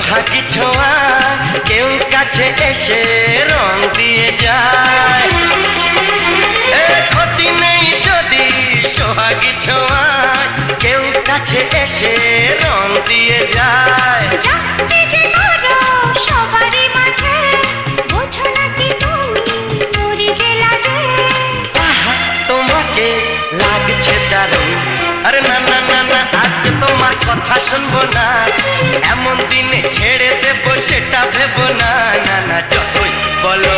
সোহাগী ছোঁয়া কেউ কাছে এসে রং দিয়ে যায়। ক্ষতি নেই যদি সোহাগী ছোঁয়া কেউ কাছে এসে রং দিয়ে যায়। তোমাকে লাগছে দারুণ, আরে না না না না আজকে তোমার কথা শুনবো না, এমন দিনে ছেড়ে দেবো সেটা ভেবো না। না না যতই বলো